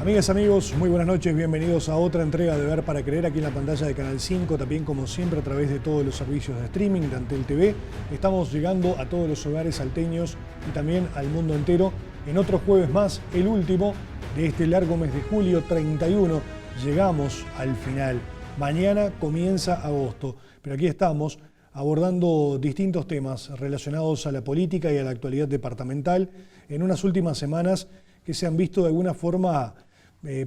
Amigas, amigos, muy buenas noches, bienvenidos a otra entrega de Ver para Creer aquí en la pantalla de Canal 5, también como siempre a través de todos los servicios de streaming de Antel TV. Estamos llegando a todos los hogares salteños y también al mundo entero en otro jueves más, el último de este largo mes de julio, 31. Llegamos al final. Mañana comienza agosto, pero aquí estamos abordando distintos temas relacionados a la política y a la actualidad departamental en unas últimas semanas que se han visto de alguna forma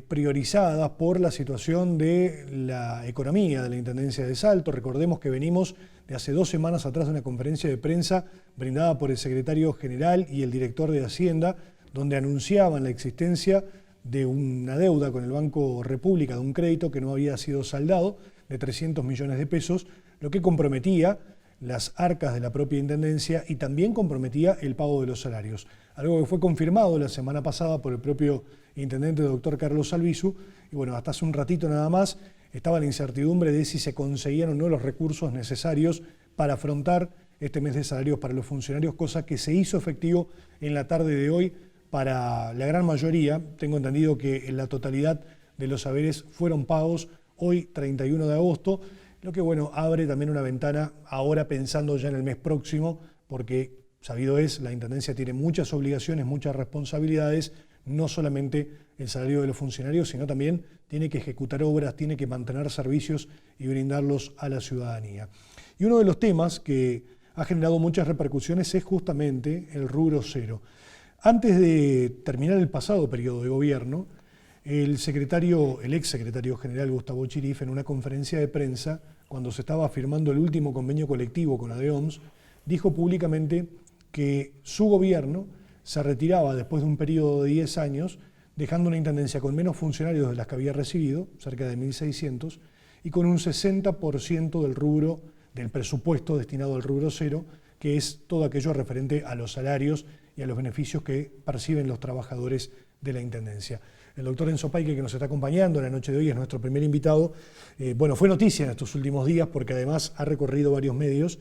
priorizadas por la situación de la economía de la Intendencia de Salto. Recordemos que venimos de hace 2 semanas atrás de una conferencia de prensa brindada por el secretario general y el director de Hacienda, donde anunciaban la existencia de una deuda con el Banco República, de un crédito que no había sido saldado, de 300 millones de pesos, lo que comprometía las arcas de la propia Intendencia y también comprometía el pago de los salarios. Algo que fue confirmado la semana pasada por el propio intendente doctor Carlos Albizu, y bueno, hasta hace un ratito nada más estaba la incertidumbre de si se conseguían o no los recursos necesarios para afrontar este mes de salarios para los funcionarios, cosa que se hizo efectivo en la tarde de hoy para la gran mayoría. Tengo entendido que en la totalidad de los haberes fueron pagos hoy, 31 de agosto, lo que bueno, abre también una ventana ahora pensando ya en el mes próximo, porque sabido es, la Intendencia tiene muchas obligaciones, muchas responsabilidades, no solamente el salario de los funcionarios, sino también tiene que ejecutar obras, tiene que mantener servicios y brindarlos a la ciudadanía. Y uno de los temas que ha generado muchas repercusiones es justamente el rubro cero. Antes de terminar el pasado periodo de gobierno, el ex secretario general Gustavo Chirif, en una conferencia de prensa, cuando se estaba firmando el último convenio colectivo con la ADEOMS, dijo públicamente que su gobierno se retiraba después de un periodo de 10 años, dejando una intendencia con menos funcionarios de las que había recibido, cerca de 1.600, y con un 60% del rubro, del presupuesto destinado al rubro cero, que es todo aquello referente a los salarios y a los beneficios que perciben los trabajadores de la Intendencia. El doctor Enzo Paique, que nos está acompañando en la noche de hoy, es nuestro primer invitado. Bueno, fue noticia en estos últimos días porque además ha recorrido varios medios,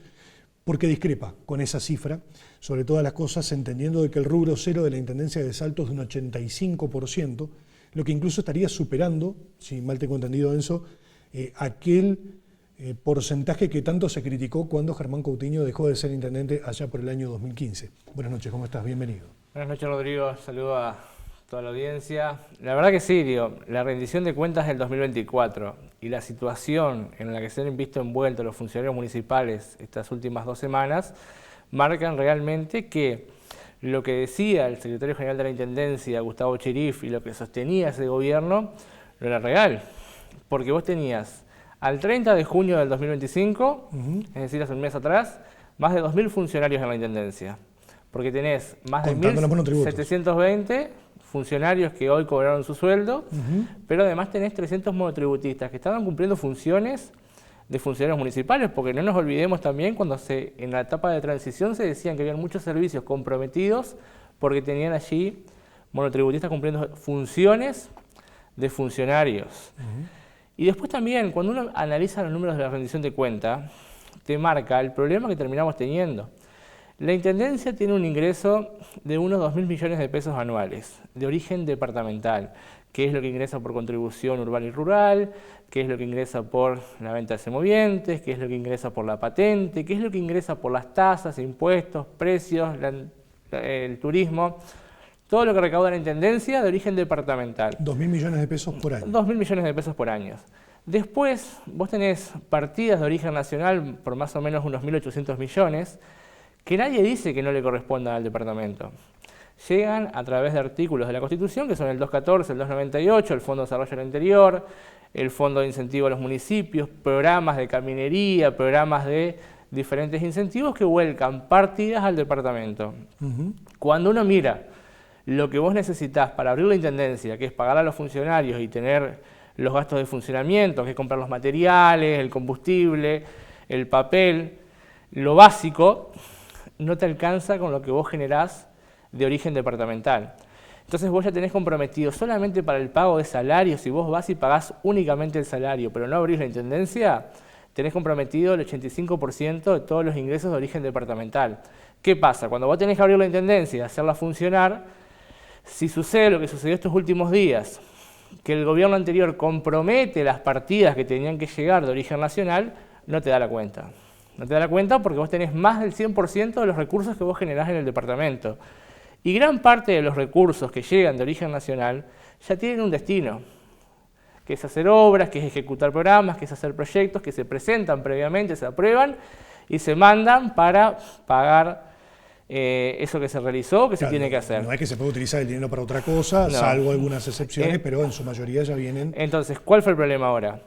porque discrepa con esa cifra, sobre todas las cosas, entendiendo de que el rubro cero de la Intendencia de Salto es de un 85%, lo que incluso estaría superando, si mal tengo entendido Enzo, aquel porcentaje que tanto se criticó cuando Germán Coutinho dejó de ser intendente allá por el año 2015. Buenas noches, ¿cómo estás? Bienvenido. Buenas noches, Rodrigo. Saludo a toda la audiencia. La verdad que sí, la rendición de cuentas del 2024 y la situación en la que se han visto envueltos los funcionarios municipales estas últimas 2 semanas marcan realmente que lo que decía el secretario general de la Intendencia, Gustavo Chirif, y lo que sostenía ese gobierno no era real. Porque vos tenías al 30 de junio del 2025, es decir, hace un mes atrás, más de 2.000 funcionarios en la Intendencia. Porque tenés más de 1.720 funcionarios que hoy cobraron su sueldo, pero además tenés 300 monotributistas que estaban cumpliendo funciones de funcionarios municipales, porque no nos olvidemos también cuando en la etapa de transición se decían que habían muchos servicios comprometidos porque tenían allí monotributistas cumpliendo funciones de funcionarios. Y después también, cuando uno analiza los números de la rendición de cuenta, te marca el problema que terminamos teniendo. La Intendencia tiene un ingreso de unos 2.000 millones de pesos anuales, de origen departamental, que es lo que ingresa por contribución urbana y rural, que es lo que ingresa por la venta de semovientes, que es lo que ingresa por la patente, que es lo que ingresa por las tasas, impuestos, precios, el turismo, todo lo que recauda la Intendencia de origen departamental. 2.000 millones de pesos por año. 2.000 millones de pesos por año. Después, vos tenés partidas de origen nacional por más o menos unos 1.800 millones, que nadie dice que no le correspondan al departamento. Llegan a través de artículos de la Constitución, que son el 214, el 298, el Fondo de Desarrollo del Interior, el Fondo de Incentivo a los Municipios, programas de caminería, programas de diferentes incentivos que vuelcan partidas al departamento. Cuando uno mira lo que vos necesitás para abrir la Intendencia, que es pagar a los funcionarios y tener los gastos de funcionamiento, que es comprar los materiales, el combustible, el papel, lo básico, no te alcanza con lo que vos generás de origen departamental. Entonces vos ya tenés comprometido solamente para el pago de salarios, si vos vas y pagás únicamente el salario, pero no abrís la Intendencia, tenés comprometido el 85% de todos los ingresos de origen departamental. ¿Qué pasa? Cuando vos tenés que abrir la Intendencia y hacerla funcionar, si sucede lo que sucedió estos últimos días, que el gobierno anterior compromete las partidas que tenían que llegar de origen nacional, no te da la cuenta. No te da la cuenta porque vos tenés más del 100% de los recursos que vos generás en el departamento. Y gran parte de los recursos que llegan de origen nacional ya tienen un destino, que es hacer obras, que es ejecutar programas, que es hacer proyectos que se presentan previamente, se aprueban y se mandan para pagar eso que se realizó, que se tiene que hacer. No es que se puede utilizar el dinero para otra cosa, salvo algunas excepciones, pero en su mayoría ya vienen. Entonces, ¿cuál fue el problema ahora?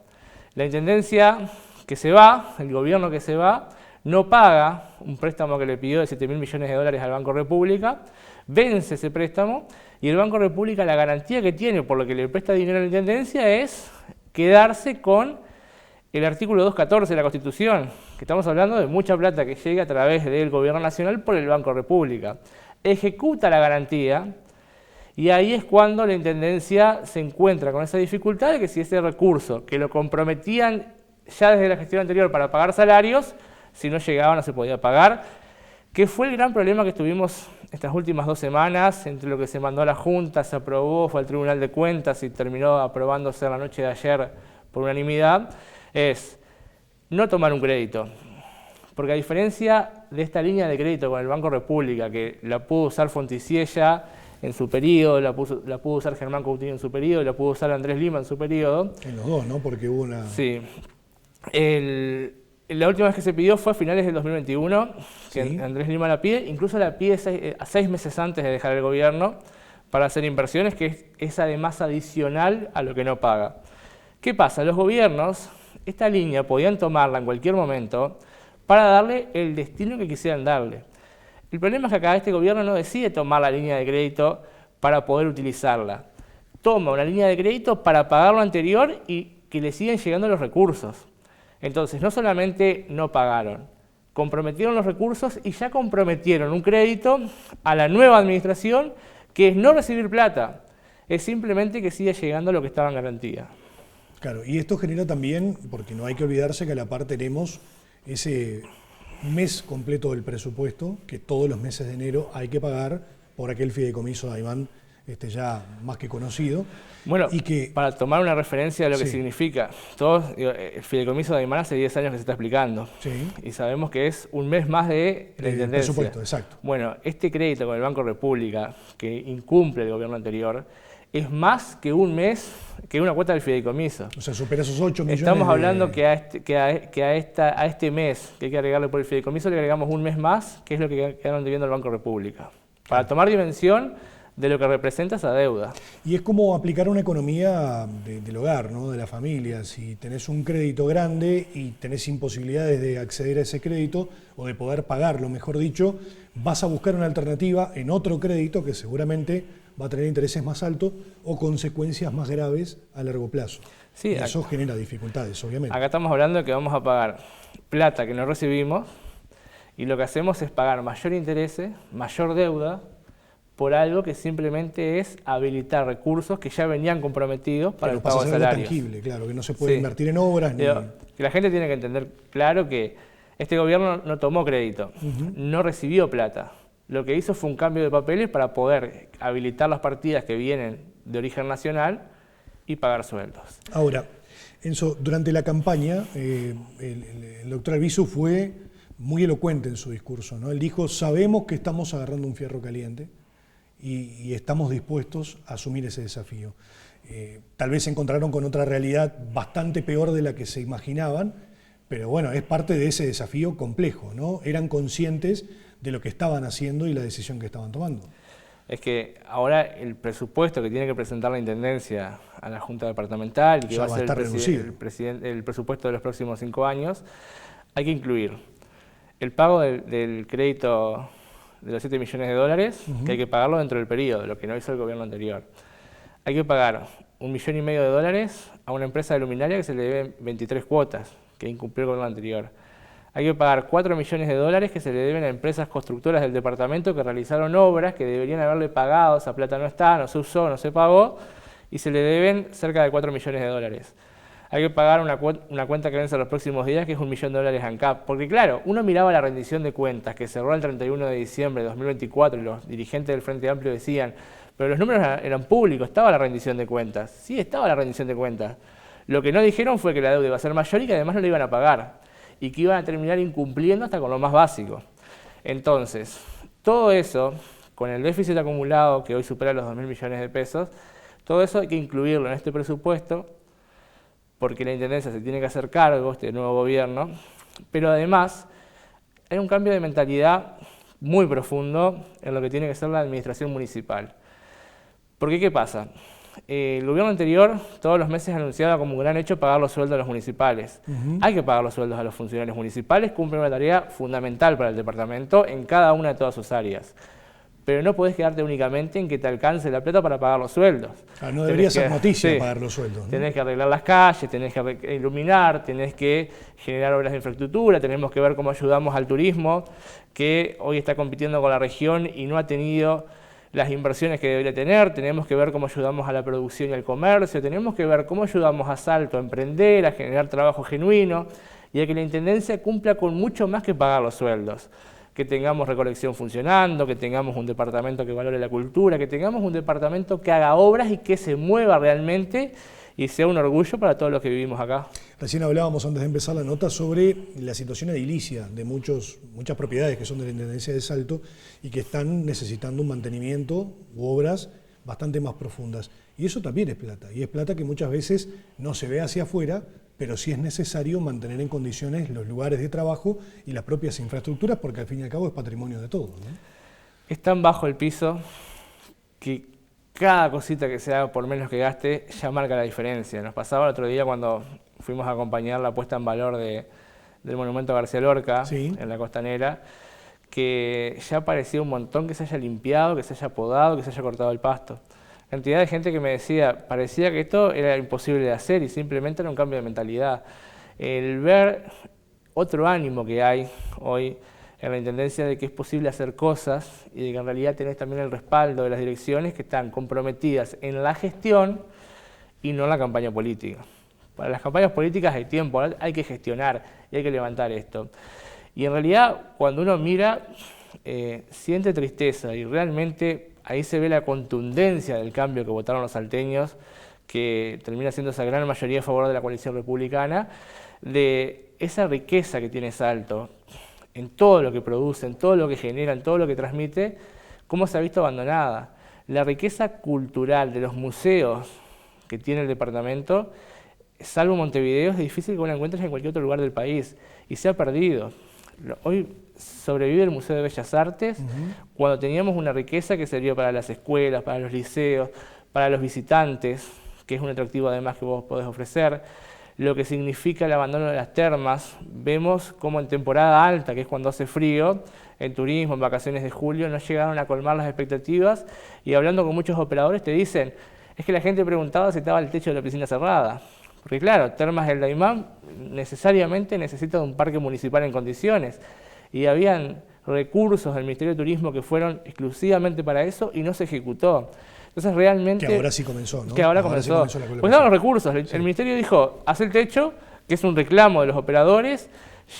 La intendencia que se va, el gobierno que se va, no paga un préstamo que le pidió de 7.000 millones de dólares al Banco República, vence ese préstamo y el Banco República, la garantía que tiene por lo que le presta dinero a la intendencia es quedarse con el artículo 214 de la Constitución, que estamos hablando de mucha plata que llega a través del Gobierno Nacional por el Banco República. Ejecuta la garantía y ahí es cuando la intendencia se encuentra con esa dificultad de que si ese recurso que lo comprometían ya desde la gestión anterior para pagar salarios, si no llegaba no se podía pagar, que fue el gran problema que tuvimos estas últimas 2 semanas, entre lo que se mandó a la Junta, se aprobó, fue al Tribunal de Cuentas y terminó aprobándose la noche de ayer por unanimidad, es no tomar un crédito. Porque a diferencia de esta línea de crédito con el Banco República, que la pudo usar Fonticiella en su periodo, la pudo usar Germán Coutinho en su periodo, la pudo usar Andrés Lima en su periodo. En los dos, ¿no? Porque hubo una... Sí. La última vez que se pidió fue a finales del 2021, que sí. Andrés Lima la pide, incluso la pide 6 meses antes de dejar el gobierno para hacer inversiones, que es además adicional a lo que no paga. ¿Qué pasa? Los gobiernos, esta línea podían tomarla en cualquier momento para darle el destino que quisieran darle. El problema es que acá este gobierno no decide tomar la línea de crédito para poder utilizarla. Toma una línea de crédito para pagar lo anterior y que le siguen llegando los recursos. Entonces, no solamente no pagaron, comprometieron los recursos y ya comprometieron un crédito a la nueva administración que es no recibir plata, es simplemente que siga llegando lo que estaba en garantía. Claro, y esto genera también, porque no hay que olvidarse que a la par tenemos ese mes completo del presupuesto, que todos los meses de enero hay que pagar por aquel fideicomiso de Aymán ya más que conocido. Bueno, y que, para tomar una referencia de lo que significa, el fideicomiso de Aymán hace 10 años que se está explicando, y sabemos que es un mes más de la intendencia. Presupuesto, exacto. Bueno, este crédito con el Banco República, que incumple el gobierno anterior, es más que un mes, que una cuota del fideicomiso. O sea, supera esos 8 millones. Estamos hablando que a este mes que hay que agregarle por el fideicomiso le agregamos un mes más, que es lo que quedaron debiendo al Banco República, para tomar dimensión de lo que representa esa deuda. Y es como aplicar una economía del hogar, ¿no? De la familia. Si tenés un crédito grande y tenés imposibilidades de acceder a ese crédito o de poder pagarlo, mejor dicho, vas a buscar una alternativa en otro crédito que seguramente va a tener intereses más altos o consecuencias más graves a largo plazo. Sí, y eso genera dificultades, obviamente. Acá estamos hablando de que vamos a pagar plata que no recibimos y lo que hacemos es pagar mayor interés, mayor deuda, por algo que simplemente es habilitar recursos que ya venían comprometidos para el pago de salarios. Tangible, claro, que no se puede invertir en obras. Que la gente tiene que entender claro que este gobierno no tomó crédito, no recibió plata. Lo que hizo fue un cambio de papeles para poder habilitar las partidas que vienen de origen nacional y pagar sueldos. Ahora, Enzo, durante la campaña, el doctor Albizu fue muy elocuente en su discurso, ¿no? Él dijo, sabemos que estamos agarrando un fierro caliente y estamos dispuestos a asumir ese desafío. Tal vez se encontraron con otra realidad bastante peor de la que se imaginaban, pero bueno, es parte de ese desafío complejo, ¿no? Eran conscientes de lo que estaban haciendo y la decisión que estaban tomando. Es que ahora el presupuesto que tiene que presentar la Intendencia a la Junta Departamental y que va a ser el presupuesto de los próximos 5 años, hay que incluir el pago del crédito de los 7 millones de dólares, que hay que pagarlo dentro del periodo, lo que no hizo el gobierno anterior. Hay que pagar $1,5 millones a una empresa de luminaria que se le deben 23 cuotas, que incumplió el gobierno anterior. Hay que pagar $4 millones que se le deben a empresas constructoras del departamento que realizaron obras que deberían haberle pagado, esa plata no está, no se usó, no se pagó, y se le deben cerca de $4 millones. Hay que pagar una cuenta que vence los próximos días, que es $1 millón a ANCAP. Porque claro, uno miraba la rendición de cuentas que cerró el 31 de diciembre de 2024 y los dirigentes del Frente Amplio decían, Pero los números eran públicos, estaba la rendición de cuentas. Sí, estaba la rendición de cuentas. Lo que no dijeron fue que la deuda iba a ser mayor y que además no la iban a pagar. Y que iban a terminar incumpliendo hasta con lo más básico. Entonces, todo eso, con el déficit acumulado que hoy supera los 2.000 millones de pesos, todo eso hay que incluirlo en este presupuesto, porque la Intendencia se tiene que hacer cargo, este nuevo gobierno, pero además hay un cambio de mentalidad muy profundo en lo que tiene que ser la administración municipal. Porque, ¿qué pasa? El gobierno anterior todos los meses anunciaba como un gran hecho pagar los sueldos a los municipales. Hay que pagar los sueldos a los funcionarios municipales, cumplen una tarea fundamental para el departamento en cada una de todas sus áreas. Pero no podés quedarte únicamente en que te alcance la plata para pagar los sueldos. No debería ser noticia pagar los sueldos, ¿no? Tenés que arreglar las calles, tenés que iluminar, tenés que generar obras de infraestructura, tenemos que ver cómo ayudamos al turismo, que hoy está compitiendo con la región y no ha tenido las inversiones que debería tener, tenemos que ver cómo ayudamos a la producción y al comercio, tenemos que ver cómo ayudamos a Salto a emprender, a generar trabajo genuino y a que la Intendencia cumpla con mucho más que pagar los sueldos. Que tengamos recolección funcionando, que tengamos un departamento que valore la cultura, que tengamos un departamento que haga obras y que se mueva realmente y sea un orgullo para todos los que vivimos acá. Recién hablábamos antes de empezar la nota sobre la situación edilicia de muchas propiedades que son de la Intendencia de Salto y que están necesitando un mantenimiento u obras bastante más profundas. Y eso también es plata, y es plata que muchas veces no se ve hacia afuera, pero sí es necesario mantener en condiciones los lugares de trabajo y las propias infraestructuras, porque al fin y al cabo es patrimonio de todos, ¿no? Es tan bajo el piso que cada cosita que se haga, por menos que gaste, ya marca la diferencia. Nos pasaba el otro día cuando fuimos a acompañar la puesta en valor del monumento a García Lorca, sí, en la Costanera, que ya parecía un montón que se haya limpiado, que se haya podado, que se haya cortado el pasto. Cantidad de gente que me decía, parecía que esto era imposible de hacer y simplemente era un cambio de mentalidad. El ver otro ánimo que hay hoy en la Intendencia de que es posible hacer cosas y de que en realidad tenés también el respaldo de las direcciones que están comprometidas en la gestión y no en la campaña política. Para las campañas políticas hay tiempo, hay que gestionar y hay que levantar esto. Y en realidad cuando uno mira, siente tristeza y realmente ahí se ve la contundencia del cambio que votaron los salteños, que termina siendo esa gran mayoría a favor de la coalición republicana, de esa riqueza que tiene Salto, en todo lo que produce, en todo lo que genera, en todo lo que transmite, cómo se ha visto abandonada. La riqueza cultural de los museos que tiene el departamento, salvo Montevideo, es difícil que uno encuentres en cualquier otro lugar del país, y se ha perdido. Hoy sobrevive el Museo de Bellas Artes cuando teníamos una riqueza que servía para las escuelas, para los liceos, para los visitantes, que es un atractivo además que vos podés ofrecer. Lo que significa el abandono de las termas, vemos como en temporada alta, que es cuando hace frío, en turismo, en vacaciones de julio, no llegaron a colmar las expectativas y hablando con muchos operadores te dicen, es que la gente preguntaba si estaba el techo de la piscina cerrada. Porque claro, Termas del Daymán necesariamente necesita de un parque municipal en condiciones. Y habían recursos del Ministerio de Turismo que fueron exclusivamente para eso y no se ejecutó. Entonces realmente... Que ahora sí comenzó, ¿no? Que ahora comenzó. Sí pues daban los recursos. Sí. El Ministerio dijo, haz el techo, que es un reclamo de los operadores,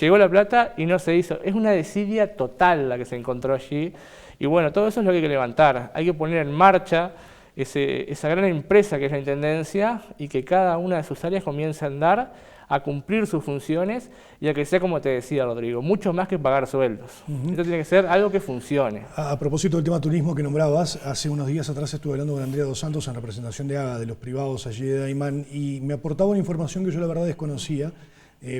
llegó la plata y no se hizo. Es una desidia total la que se encontró allí. Y bueno, todo eso es lo que hay que levantar. Hay que poner en marcha esa gran empresa que es la Intendencia y que cada una de sus áreas comience a andar, a cumplir sus funciones y a que sea, como te decía Rodrigo, mucho más que pagar sueldos. Esto tiene que ser algo que funcione. A propósito del tema turismo que nombrabas, hace unos días atrás estuve hablando con Andrea Dos Santos en representación de AGA, de los privados allí de Daymán, y me aportaba una información que yo la verdad desconocía,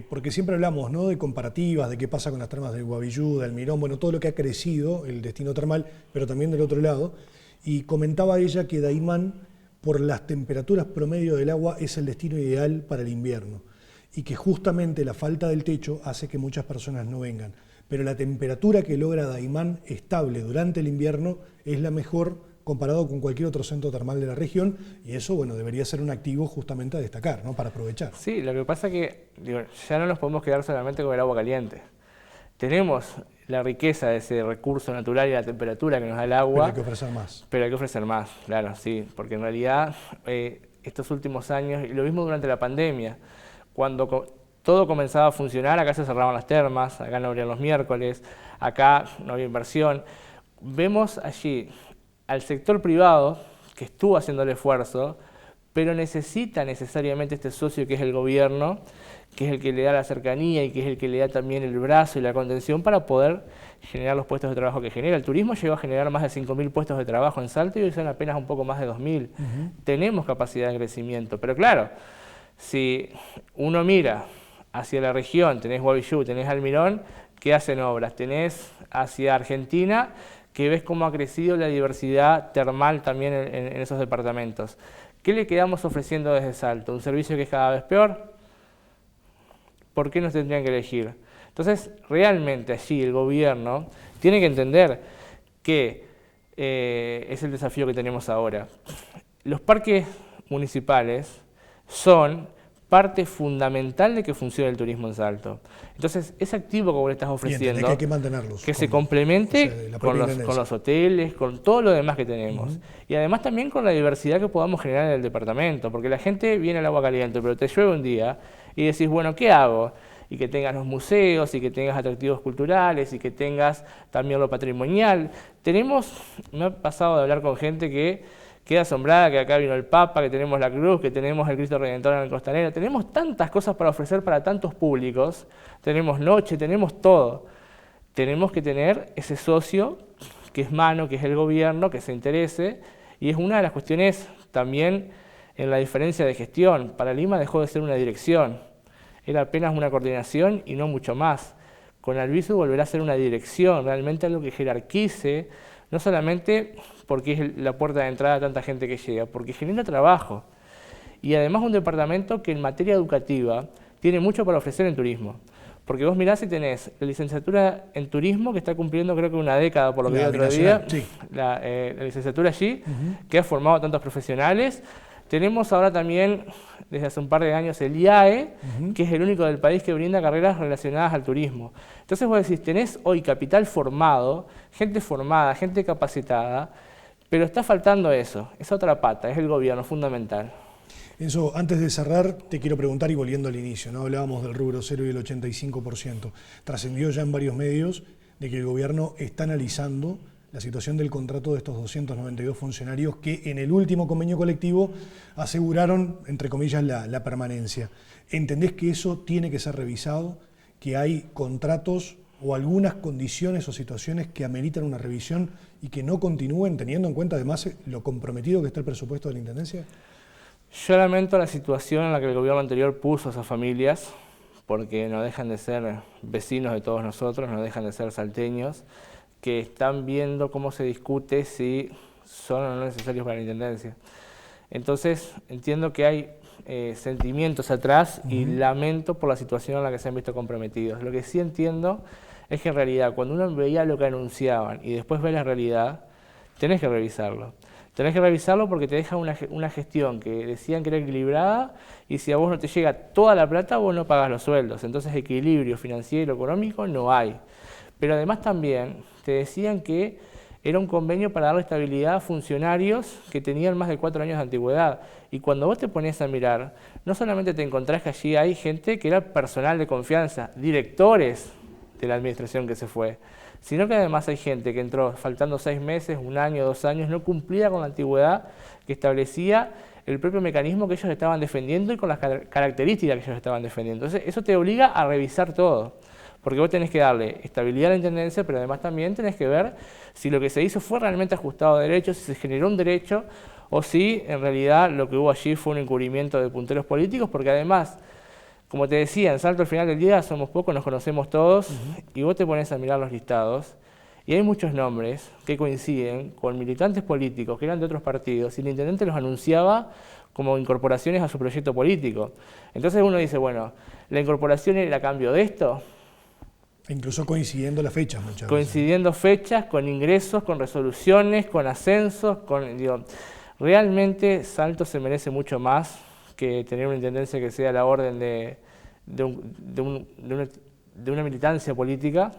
porque siempre hablamos, ¿no?, de comparativas, de qué pasa con las termas del Guavillú, del Mirón, bueno, todo lo que ha crecido, el destino termal, pero también del otro lado, y comentaba ella que Daymán, por las temperaturas promedio del agua, es el destino ideal para el invierno, y que justamente la falta del techo hace que muchas personas no vengan. Pero la temperatura que logra Daymán estable durante el invierno es la mejor comparado con cualquier otro centro termal de la región, y eso, bueno, debería ser un activo justamente a destacar, ¿no?, para aprovechar. Sí, lo que pasa es que ya no nos podemos quedar solamente con el agua caliente. Tenemos la riqueza de ese recurso natural y la temperatura que nos da el agua. Pero hay que ofrecer más. Pero hay que ofrecer más, claro, sí, porque en realidad estos últimos años, y lo mismo durante la pandemia, cuando todo comenzaba a funcionar, acá se cerraban las termas, acá no abrían los miércoles, acá no había inversión. Vemos allí al sector privado, que estuvo haciendo el esfuerzo, pero necesita necesariamente este socio que es el gobierno, que es el que le da la cercanía y que es el que le da también el brazo y la contención para poder generar los puestos de trabajo que genera. El turismo llegó a generar más de 5.000 puestos de trabajo en Salto y hoy son apenas un poco más de 2.000. Tenemos capacidad de crecimiento, pero claro, si uno mira hacia la región, tenés Gualeguaychú, tenés Almirón, que hacen obras, tenés hacia Argentina, que ves cómo ha crecido la diversidad termal también en esos departamentos. ¿Qué le quedamos ofreciendo desde Salto? ¿Un servicio que es cada vez peor? ¿Por qué nos tendrían que elegir? Entonces, realmente allí el gobierno tiene que entender que es el desafío que tenemos ahora. Los parques municipales son parte fundamental de que funcione el turismo en Salto. Entonces, ese activo que vos le estás ofreciendo, que hay que mantenerlos, que se complemente con los hoteles, con todo lo demás que tenemos. Y además también con la diversidad que podamos generar en el departamento, porque la gente viene al agua caliente, pero te llueve un día y decís, bueno, ¿qué hago? Y que tengas los museos, y que tengas atractivos culturales, y que tengas también lo patrimonial. Me ha pasado de hablar con gente que queda asombrada que acá vino el Papa, que tenemos la Cruz, que tenemos el Cristo Redentor en el Costanera. Tenemos tantas cosas para ofrecer para tantos públicos. Tenemos noche, tenemos todo. Tenemos que tener ese socio que es mano, que es el gobierno, que se interese. Y es una de las cuestiones también en la diferencia de gestión. Para Lima dejó de ser una dirección. Era apenas una coordinación y no mucho más. Con Albizu volverá a ser una dirección, realmente algo que jerarquice, no solamente porque es la puerta de entrada a tanta gente que llega, porque genera trabajo. Y además un departamento que en materia educativa tiene mucho para ofrecer en turismo. Porque vos mirás y tenés la licenciatura en turismo, que está cumpliendo creo que una década, por lo que vi el otro día, sí. la licenciatura allí, que ha formado a tantos profesionales. Tenemos ahora también, desde hace un par de años, el IAE, que es el único del país que brinda carreras relacionadas al turismo. Entonces vos decís, tenés hoy capital formado, gente formada, gente capacitada, pero está faltando eso, es otra pata, es el gobierno fundamental. Enzo, antes de cerrar, te quiero preguntar, y volviendo al inicio, ¿no? Hablábamos del rubro cero y el 85%. Trascendió ya en varios medios de que el gobierno está analizando la situación del contrato de estos 292 funcionarios que en el último convenio colectivo aseguraron, entre comillas, la permanencia. ¿Entendés que eso tiene que ser revisado? ¿Que hay contratos o algunas condiciones o situaciones que ameritan una revisión y que no continúen, teniendo en cuenta además lo comprometido que está el presupuesto de la Intendencia? Yo lamento la situación en la que el gobierno anterior puso a esas familias, porque no dejan de ser vecinos de todos nosotros, no dejan de ser salteños, que están viendo cómo se discute si son o no necesarios para la Intendencia. Entonces entiendo que hay sentimientos atrás y lamento por la situación en la que se han visto comprometidos. Lo que sí entiendo es que en realidad cuando uno veía lo que anunciaban y después ve la realidad, tenés que revisarlo. Tenés que revisarlo porque te deja una gestión que decían que era equilibrada y si a vos no te llega toda la plata, vos no pagas los sueldos. Entonces equilibrio financiero, económico no hay. Pero además también te decían que era un convenio para darle estabilidad a funcionarios que tenían más de 4 años de antigüedad. Y cuando vos te pones a mirar, no solamente te encontrás que allí hay gente que era personal de confianza, directores de la administración que se fue, sino que además hay gente que entró faltando 6 meses, 1 año, 2 años, no cumplía con la antigüedad que establecía el propio mecanismo que ellos estaban defendiendo y con las características que ellos estaban defendiendo. Entonces eso te obliga a revisar todo. Porque vos tenés que darle estabilidad a la Intendencia, pero además también tenés que ver si lo que se hizo fue realmente ajustado a derecho, si se generó un derecho, o si en realidad lo que hubo allí fue un encubrimiento de punteros políticos, porque además, como te decía, en Salto al final del día somos pocos, nos conocemos todos, y vos te pones a mirar los listados, y hay muchos nombres que coinciden con militantes políticos que eran de otros partidos, y el intendente los anunciaba como incorporaciones a su proyecto político. Entonces uno dice, bueno, ¿la incorporación era a cambio de esto? Incluso coincidiendo las fechas muchas veces. Coincidiendo fechas, con ingresos, con resoluciones, con ascensos, realmente Salto se merece mucho más que tener una intendencia que sea a la orden de una militancia política,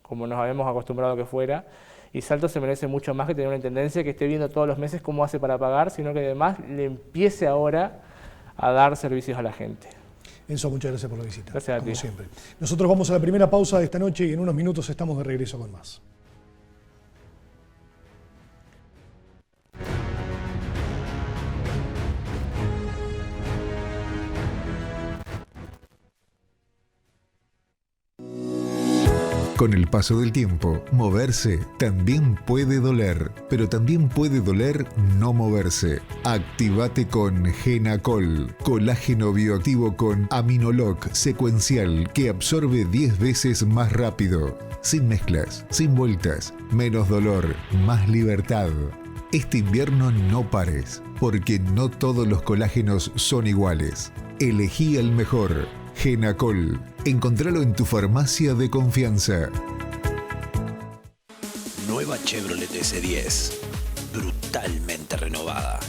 como nos habíamos acostumbrado que fuera, y Salto se merece mucho más que tener una intendencia que esté viendo todos los meses cómo hace para pagar, sino que además le empiece ahora a dar servicios a la gente. Enzo, muchas gracias por la visita. Gracias a ti. Como siempre. Nosotros vamos a la primera pausa de esta noche y en unos minutos estamos de regreso con más. Con el paso del tiempo, moverse también puede doler, pero también puede doler no moverse. Activate con Genacol, colágeno bioactivo con Aminoloc secuencial que absorbe 10 veces más rápido. Sin mezclas, sin vueltas, menos dolor, más libertad. Este invierno no pares, porque no todos los colágenos son iguales. Elegí el mejor. Genacol. Encontralo en tu farmacia de confianza. Nueva Chevrolet S10. Brutalmente renovada.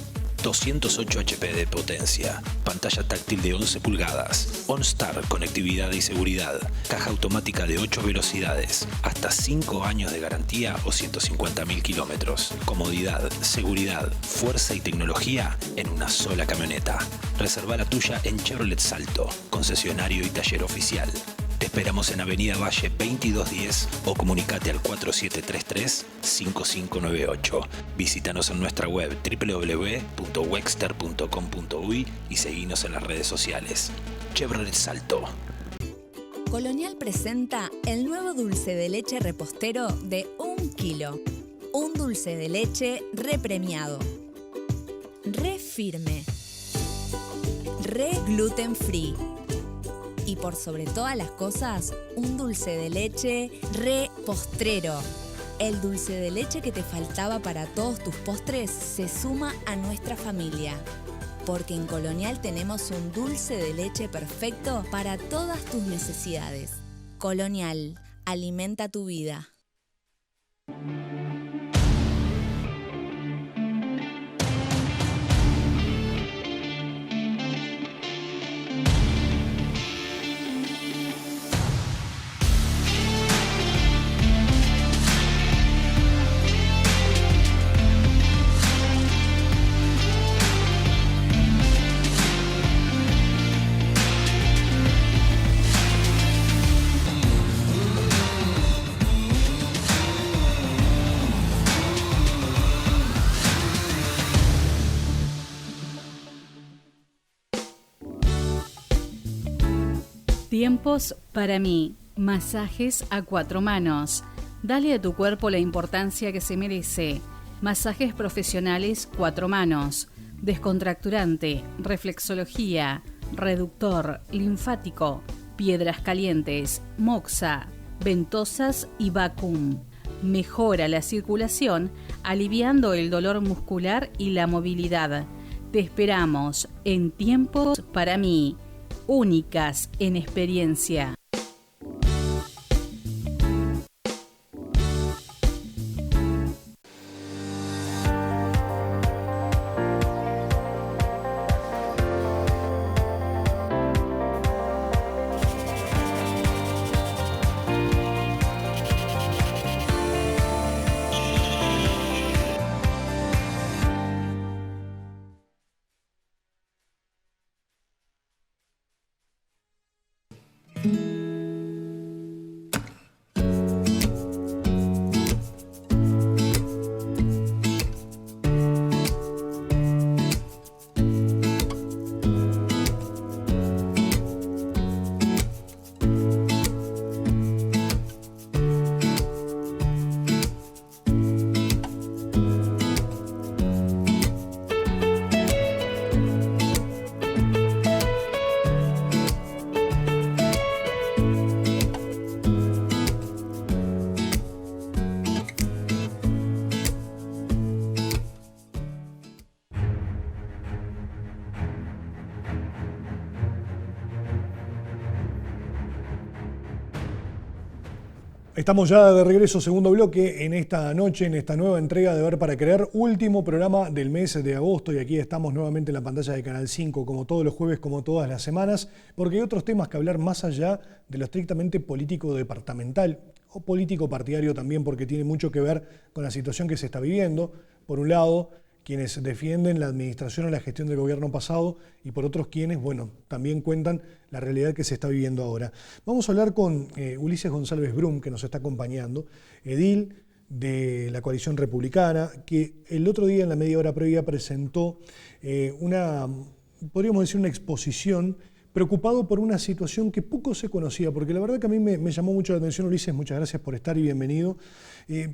208 HP de potencia, pantalla táctil de 11 pulgadas, OnStar, conectividad y seguridad, caja automática de 8 velocidades, hasta 5 años de garantía o 150.000 kilómetros. Comodidad, seguridad, fuerza y tecnología en una sola camioneta. Reserva la tuya en Chevrolet Salto, concesionario y taller oficial. Te esperamos en Avenida Valle 2210 o comunicate al 4733-5598. Visítanos en nuestra web www.wexter.com.uy y seguinos en las redes sociales. Chevrolet Salto. Colonial presenta el nuevo dulce de leche repostero de 1 kilo. Un dulce de leche repremiado, re firme, re gluten free. Y por sobre todas las cosas, un dulce de leche re postrero. El dulce de leche que te faltaba para todos tus postres se suma a nuestra familia. Porque en Colonial tenemos un dulce de leche perfecto para todas tus necesidades. Colonial, alimenta tu vida. Tiempos para mí. Masajes a 4 manos. Dale a tu cuerpo la importancia que se merece. Masajes profesionales 4 manos. Descontracturante, reflexología, reductor, linfático, piedras calientes, moxa, ventosas y vacuum. Mejora la circulación, aliviando el dolor muscular y la movilidad. Te esperamos en Tiempos para mí. Únicas en experiencia. Estamos ya de regreso, segundo bloque, en esta noche, en esta nueva entrega de Ver para Creer, último programa del mes de agosto, y aquí estamos nuevamente en la pantalla de Canal 5, como todos los jueves, como todas las semanas, porque hay otros temas que hablar más allá de lo estrictamente político departamental, o político partidario también, porque tiene mucho que ver con la situación que se está viviendo. Por un lado, quienes defienden la administración o la gestión del gobierno pasado, y por otros quienes, bueno, también cuentan la realidad que se está viviendo ahora. Vamos a hablar con Ulises González Brum, que nos está acompañando, edil de la coalición republicana, que el otro día en la media hora previa presentó podríamos decir, una exposición preocupado por una situación que poco se conocía, porque la verdad que a mí me llamó mucho la atención, Ulises, muchas gracias por estar y bienvenido.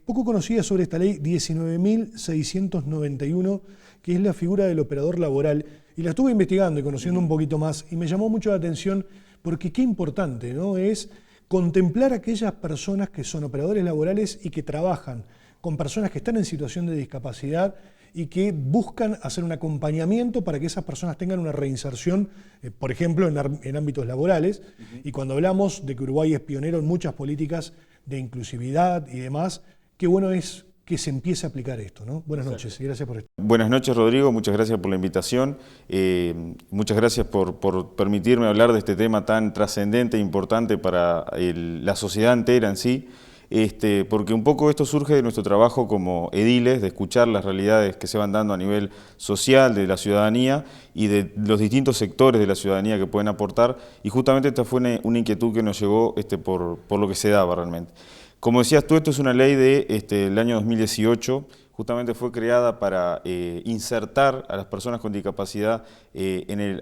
Poco conocía sobre esta ley 19.691, que es la figura del operador laboral, y la estuve investigando y conociendo un poquito más, y me llamó mucho la atención porque qué importante, ¿no? Es contemplar a aquellas personas que son operadores laborales y que trabajan con personas que están en situación de discapacidad y que buscan hacer un acompañamiento para que esas personas tengan una reinserción, por ejemplo, en ámbitos laborales. Y cuando hablamos de que Uruguay es pionero en muchas políticas de inclusividad y demás, qué bueno es que se empiece a aplicar esto, ¿no? Buenas noches y gracias por esto. Buenas noches, Rodrigo, muchas gracias por la invitación. Muchas gracias por permitirme hablar de este tema tan trascendente e importante para la sociedad entera en sí. Porque un poco esto surge de nuestro trabajo como ediles, de escuchar las realidades que se van dando a nivel social, de la ciudadanía y de los distintos sectores de la ciudadanía que pueden aportar, y justamente esta fue una inquietud que nos llegó por lo que se daba realmente. Como decías tú, esto es una ley del año 2018, justamente fue creada para insertar a las personas con discapacidad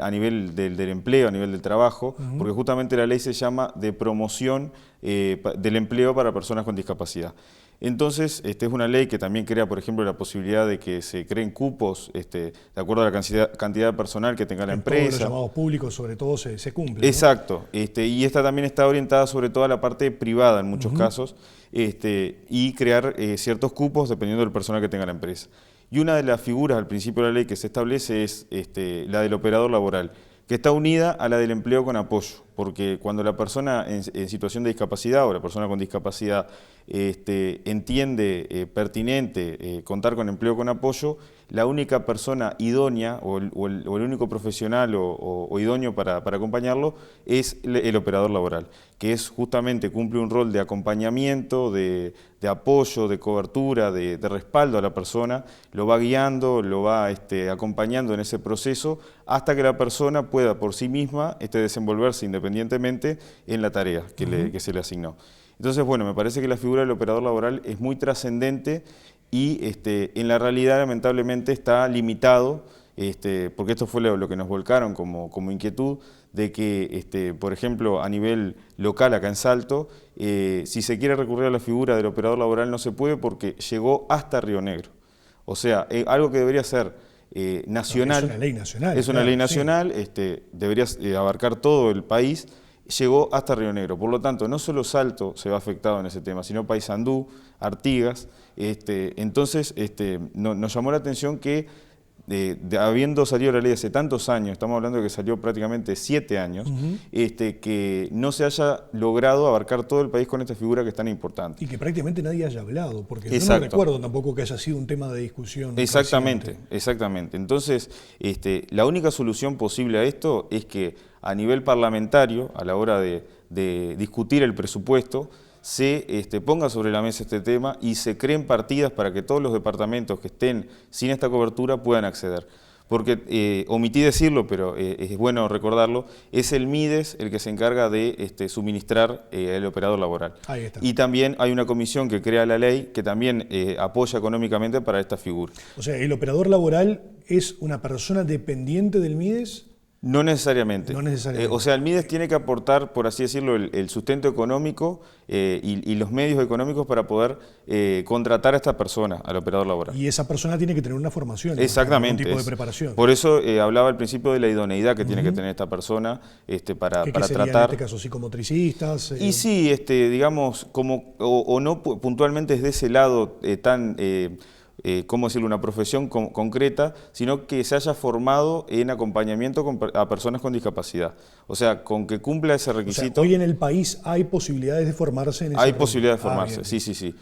a nivel del empleo, a nivel del trabajo, porque justamente la ley se llama de promoción del empleo para personas con discapacidad. Entonces, es una ley que también crea, por ejemplo, la posibilidad de que se creen cupos de acuerdo a la cantidad de personal que tenga la empresa. Todos los llamados públicos, sobre todo, se cumplen. Exacto. ¿No? Y esta también está orientada sobre todo a la parte privada en muchos casos, y crear ciertos cupos dependiendo del personal que tenga la empresa. Y una de las figuras al principio de la ley que se establece es la del operador laboral, que está unida a la del empleo con apoyo, porque cuando la persona en situación de discapacidad o la persona con discapacidad entiende pertinente contar con empleo con apoyo, la única persona idónea o el único profesional o idóneo para acompañarlo es el operador laboral, que es justamente cumple un rol de acompañamiento, de apoyo, de cobertura, de respaldo a la persona, lo va guiando, lo va acompañando en ese proceso hasta que la persona pueda por sí misma desenvolverse independientemente en la tarea que se le asignó. Entonces, bueno, me parece que la figura del operador laboral es muy trascendente y en la realidad lamentablemente está limitado, porque esto fue lo que nos volcaron como inquietud, de que, por ejemplo, a nivel local acá en Salto, si se quiere recurrir a la figura del operador laboral no se puede porque llegó hasta Río Negro. O sea, algo que debería ser nacional. Es una ley nacional. Es una ley nacional, sí. Debería abarcar todo el país. Llegó hasta Río Negro, por lo tanto no solo Salto se ve afectado en ese tema, sino Paysandú, Artigas. Entonces nos llamó la atención que habiendo salido la ley hace tantos años, estamos hablando de que salió prácticamente 7 años, que no se haya logrado abarcar todo el país con esta figura que es tan importante. Y que prácticamente nadie haya hablado, porque yo no recuerdo tampoco que haya sido un tema de discusión. Exactamente. Entonces, la única solución posible a esto es que a nivel parlamentario, a la hora de discutir el presupuesto, se ponga sobre la mesa este tema y se creen partidas para que todos los departamentos que estén sin esta cobertura puedan acceder. Porque, omití decirlo, pero es bueno recordarlo, es el MIDES el que se encarga de suministrar el operador laboral. Ahí está. Y también hay una comisión que crea la ley que también apoya económicamente para esta figura. O sea, ¿el operador laboral es una persona dependiente del MIDES? No necesariamente. No necesariamente. O sea, el MIDES tiene que aportar, por así decirlo, el sustento económico y los medios económicos para poder contratar a esta persona, al operador laboral. Y esa persona tiene que tener una formación. Exactamente. Algún tipo de preparación. Por eso hablaba al principio de la idoneidad que tiene que tener esta persona para sería, tratar. En este caso, psicomotricistas. Y sí, digamos, o no puntualmente es de ese lado tan... ¿cómo decirlo?, una profesión concreta, sino que se haya formado en acompañamiento a personas con discapacidad. O sea, con que cumpla ese requisito. O sea, hoy en el país hay posibilidades de formarse en ese Hay posibilidades de formarse, bien. sí.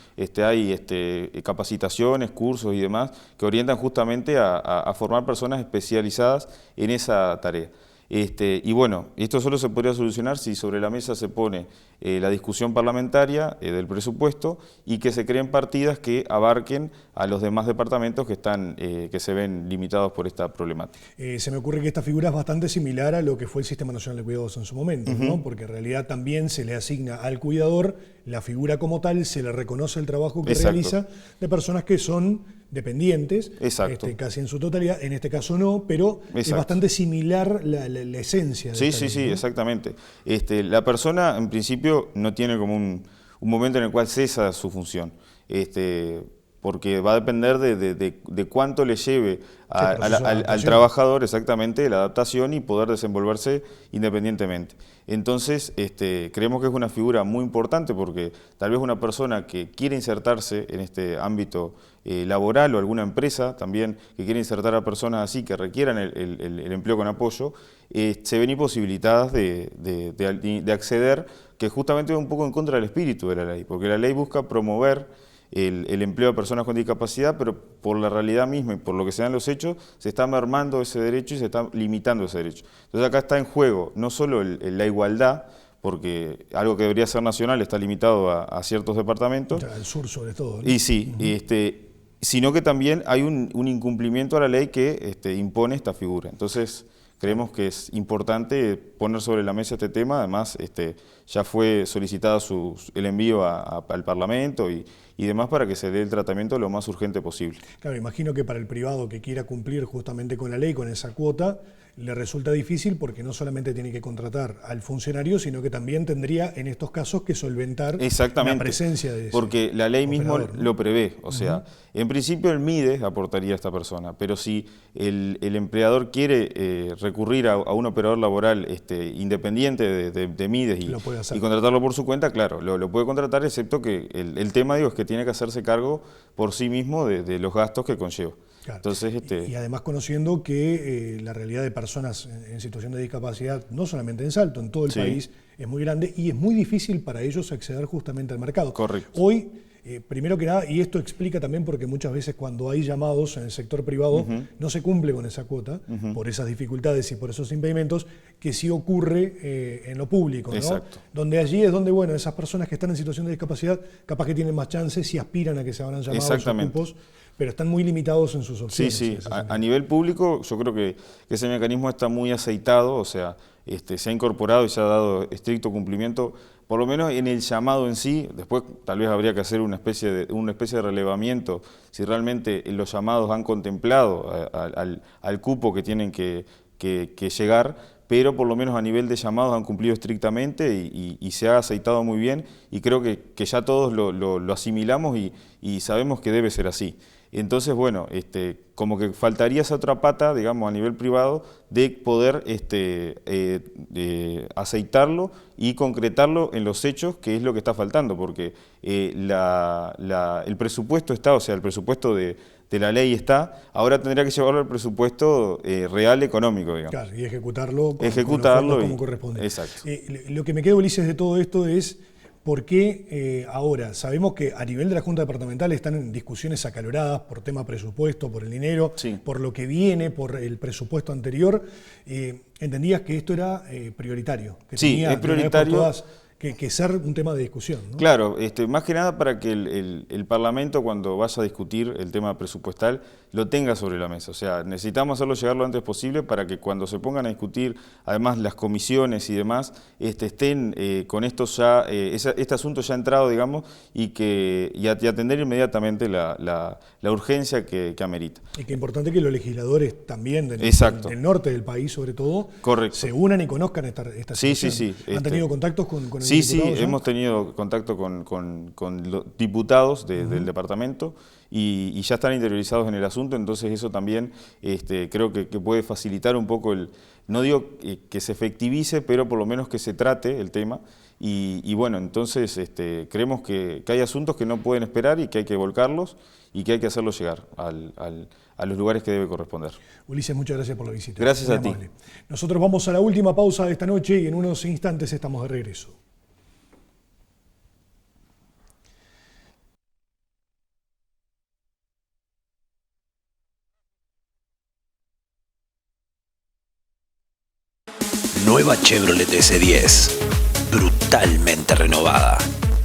Hay capacitaciones, cursos y demás que orientan justamente a formar personas especializadas en esa tarea. Y bueno, esto solo se podría solucionar si sobre la mesa se pone la discusión parlamentaria del presupuesto y que se creen partidas que abarquen a los demás departamentos que se ven limitados por esta problemática. Se me ocurre que esta figura es bastante similar a lo que fue el Sistema Nacional de Cuidados en su momento, ¿no? Porque en realidad también se le asigna al cuidador la figura como tal, se le reconoce el trabajo que Exacto. realiza de personas que son dependientes, Exacto. casi en su totalidad, en este caso no, pero es Exacto. bastante similar la esencia de Sí, esta sí, ley, sí, ¿no? exactamente. La persona, en principio, no tiene como un momento en el cual cesa su función, porque va a depender de cuánto le lleve proceso de al adaptación. trabajador exactamente la adaptación y poder desenvolverse independientemente. Entonces, creemos que es una figura muy importante porque tal vez una persona que quiere insertarse en este ámbito laboral o alguna empresa también que quiere insertar a personas así que requieran el empleo con apoyo, se ven imposibilitadas de acceder, que justamente va un poco en contra del espíritu de la ley, porque la ley busca promover el empleo de personas con discapacidad, pero por la realidad misma y por lo que se dan los hechos, se está mermando ese derecho y se está limitando ese derecho. Entonces acá está en juego no solo la igualdad, porque algo que debería ser nacional está limitado a ciertos departamentos. El sur sobre todo, ¿no? Y sí, sino que también hay un incumplimiento a la ley que impone esta figura. Entonces creemos que es importante poner sobre la mesa este tema. Además, ya fue solicitado el envío al Parlamento y demás para que se dé el tratamiento lo más urgente posible. Claro, imagino que para el privado que quiera cumplir justamente con la ley, con esa cuota, le resulta difícil porque no solamente tiene que contratar al funcionario, sino que también tendría en estos casos que solventar la presencia de ese porque la ley mismo operador, ¿no? lo prevé. O sea, en principio el MIDE aportaría a esta persona, pero si el empleador quiere recurrir a un operador laboral independiente de MIDE y contratarlo por su cuenta, claro, lo puede contratar, excepto que el tema, digo, es que tiene que hacerse cargo por sí mismo de los gastos que conlleva. Claro. Entonces, Y además conociendo que la realidad de personas en situación de discapacidad, no solamente en Salto, en todo el país, es muy grande y es muy difícil para ellos acceder justamente al mercado. Correcto. Hoy, primero que nada, y esto explica también porque muchas veces cuando hay llamados en el sector privado no se cumple con esa cuota, por esas dificultades y por esos impedimentos, que sí ocurre en lo público, ¿no? Exacto. Donde allí es donde, bueno, esas personas que están en situación de discapacidad capaz que tienen más chances y aspiran a que se abran llamados o cupos, pero están muy limitados en sus opciones. Sí, sí. A nivel público yo creo que ese mecanismo está muy aceitado, o sea, se ha incorporado y se ha dado estricto cumplimiento, por lo menos en el llamado en sí. Después tal vez habría que hacer una especie de relevamiento si realmente los llamados han contemplado al cupo que tienen que llegar, pero por lo menos a nivel de llamados han cumplido estrictamente y se ha aceitado muy bien, y creo que ya todos lo asimilamos y sabemos que debe ser así. Entonces, bueno, como que faltaría esa otra pata, digamos, a nivel privado, de poder aceitarlo y concretarlo en los hechos, que es lo que está faltando, porque el presupuesto está, o sea, el presupuesto de la ley está, ahora tendría que llevarlo al presupuesto real económico, digamos. Claro, y ejecutarlo como corresponde. Exacto. Lo que me queda, Ulises, de todo esto es por qué ahora sabemos que a nivel de la Junta Departamental están en discusiones acaloradas por tema presupuesto, por el dinero, por lo que viene, por el presupuesto anterior. Entendías que esto era prioritario, que tenía es prioritario. Que ser un tema de discusión, ¿no? Claro, más que nada para que el Parlamento, cuando vaya a discutir el tema presupuestal, lo tenga sobre la mesa. O sea, necesitamos hacerlo llegar lo antes posible para que cuando se pongan a discutir, además las comisiones y demás, estén con esto ya, este asunto ya entrado, digamos, y atender inmediatamente la urgencia que amerita. Y que importante que los legisladores también del norte del país, sobre todo, se unan y conozcan esta situación. Sí. ¿Han tenido contactos con el Sí, hemos tenido contacto con los diputados del departamento y ya están interiorizados en el asunto, entonces eso también creo que puede facilitar un poco no digo que se efectivice, pero por lo menos que se trate el tema. Y bueno, entonces creemos que hay asuntos que no pueden esperar y que hay que volcarlos y que hay que hacerlos llegar a los lugares que debe corresponder. Ulises, muchas gracias por la visita. Gracias a ti. Nosotros vamos a la última pausa de esta noche y en unos instantes estamos de regreso. Nueva Chevrolet S10, brutalmente renovada.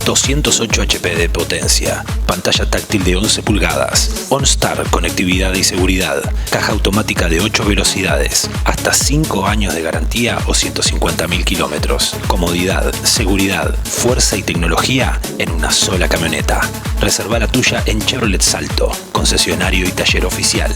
208 HP de potencia, pantalla táctil de 11 pulgadas, OnStar conectividad y seguridad, caja automática de 8 velocidades, hasta 5 años de garantía o 150.000 kilómetros. Comodidad, seguridad, fuerza y tecnología en una sola camioneta. Reserva la tuya en Chevrolet Salto, concesionario y taller oficial.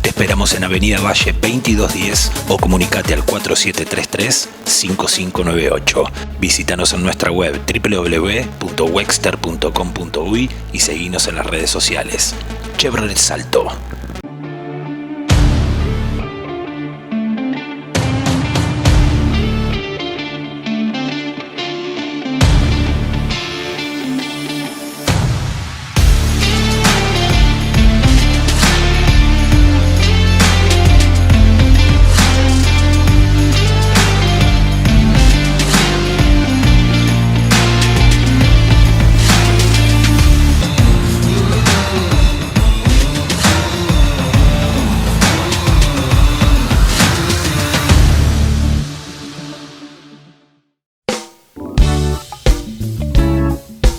Te esperamos en Avenida Valle 2210 o comunicate al 4733-5598. Visítanos en nuestra web www.wexter.com.uy y seguinos en las redes sociales. Chevrolet Salto.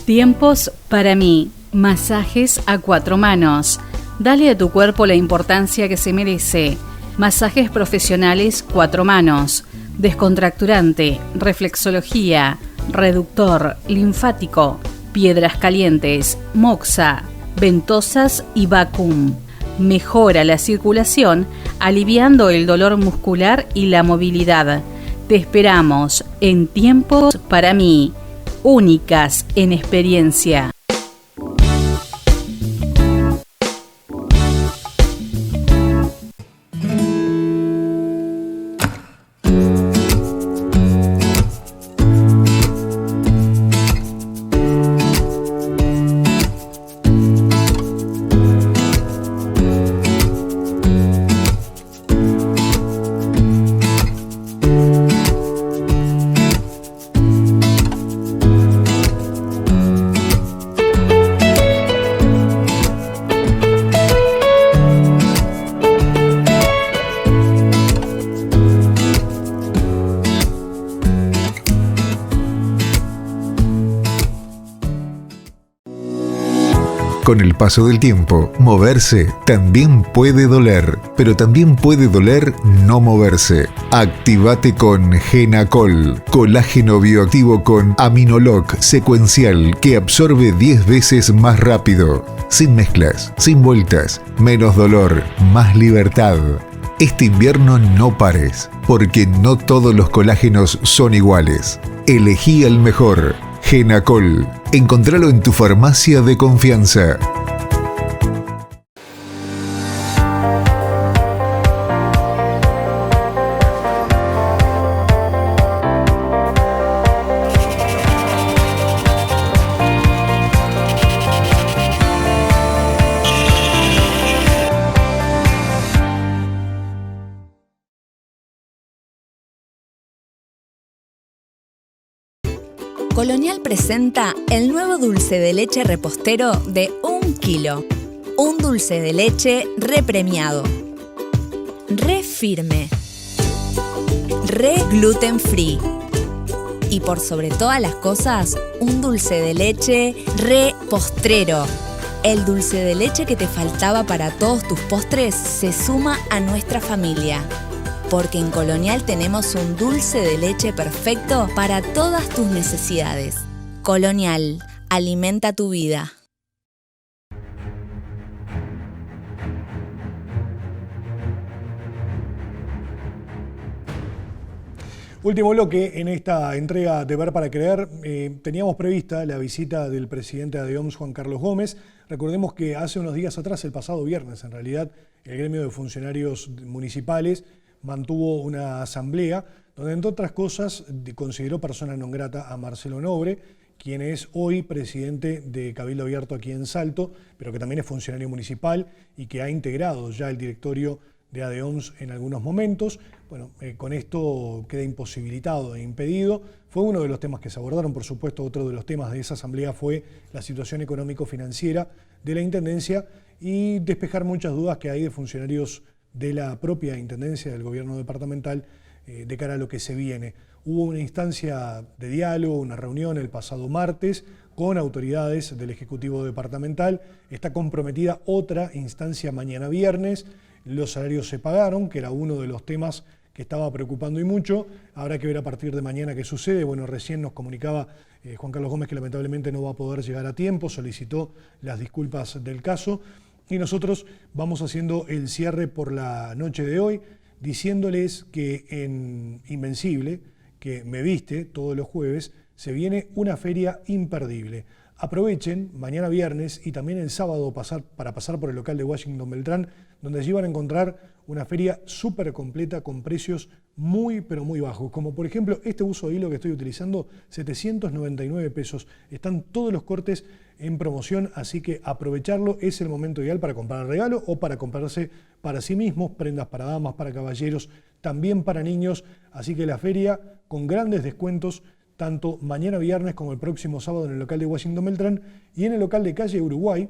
Tiempos para mí. Masajes a 4 manos. Dale a tu cuerpo la importancia que se merece. Masajes profesionales 4 manos. Descontracturante, reflexología, reductor, linfático, piedras calientes, moxa, ventosas y vacuum. Mejora la circulación, aliviando el dolor muscular y la movilidad. Te esperamos en Tiempos para mí. Únicas en experiencia. Con el paso del tiempo, moverse también puede doler, pero también puede doler no moverse. Activate con Genacol, colágeno bioactivo con Aminoloc secuencial que absorbe 10 veces más rápido. Sin mezclas, sin vueltas, menos dolor, más libertad. Este invierno no pares, porque no todos los colágenos son iguales. Elegí el mejor. Genacol. Encontralo en tu farmacia de confianza. Colonial presenta el nuevo dulce de leche repostero de 1 kilo. Un dulce de leche repremiado. Re firme. Re gluten free. Y por sobre todas las cosas, un dulce de leche re postrero. El dulce de leche que te faltaba para todos tus postres se suma a nuestra familia. Porque en Colonial tenemos un dulce de leche perfecto para todas tus necesidades. Colonial, alimenta tu vida. Último bloque en esta entrega de Ver para Creer. Teníamos prevista la visita del presidente de ADEOMS, Juan Carlos Gómez. Recordemos que hace unos días atrás, el pasado viernes en realidad, el gremio de funcionarios municipales mantuvo una asamblea donde, entre otras cosas, consideró persona non grata a Marcelo Nobre, quien es hoy presidente de Cabildo Abierto aquí en Salto, pero que también es funcionario municipal y que ha integrado ya el directorio de ADEOMS en algunos momentos. Bueno, con esto queda imposibilitado e impedido. Fue uno de los temas que se abordaron, por supuesto. Otro de los temas de esa asamblea fue la situación económico-financiera de la Intendencia y despejar muchas dudas que hay de funcionarios de la propia Intendencia del Gobierno departamental de cara a lo que se viene. Hubo una instancia de diálogo, una reunión el pasado martes con autoridades del Ejecutivo Departamental. Está comprometida otra instancia mañana viernes. Los salarios se pagaron, que era uno de los temas que estaba preocupando y mucho. Habrá que ver a partir de mañana qué sucede. Bueno, recién nos comunicaba Juan Carlos Gómez que lamentablemente no va a poder llegar a tiempo, solicitó las disculpas del caso y nosotros vamos haciendo el cierre por la noche de hoy, diciéndoles que en Invencible, que me viste todos los jueves, se viene una feria imperdible. Aprovechen mañana viernes y también el sábado para pasar por el local de Washington Beltrán, donde allí van a encontrar una feria súper completa con precios muy pero muy bajos, como por ejemplo este buzo de hilo que estoy utilizando, 799 pesos. Están todos los cortes en promoción, así que aprovecharlo, es el momento ideal para comprar el regalo o para comprarse para sí mismos, prendas para damas, para caballeros, también para niños, así que la feria con grandes descuentos tanto mañana viernes como el próximo sábado en el local de Washington Beltrán y en el local de calle Uruguay,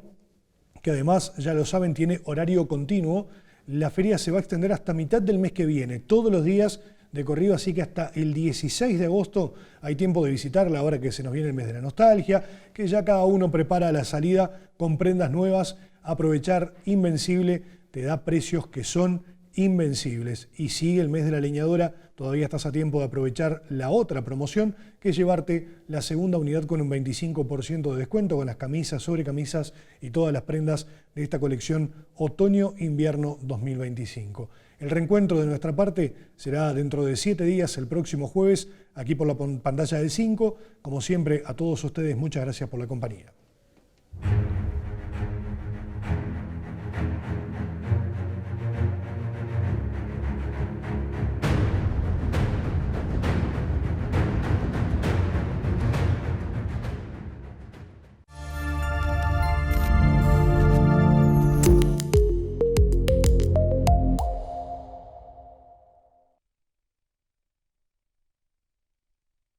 que además, ya lo saben, tiene horario continuo. La feria se va a extender hasta mitad del mes que viene, todos los días de corrido, así que hasta el 16 de agosto hay tiempo de visitarla, ahora que se nos viene el mes de la nostalgia, que ya cada uno prepara la salida con prendas nuevas. Aprovechar Invencible, te da precios que son invencibles. Y sigue el mes de la leñadora, todavía estás a tiempo de aprovechar la otra promoción, que es llevarte la segunda unidad con un 25% de descuento con las camisas, sobrecamisas y todas las prendas de esta colección Otoño-Invierno 2025. El reencuentro de nuestra parte será dentro de 7 días, el próximo jueves, aquí por la pantalla del 5. Como siempre, a todos ustedes, muchas gracias por la compañía.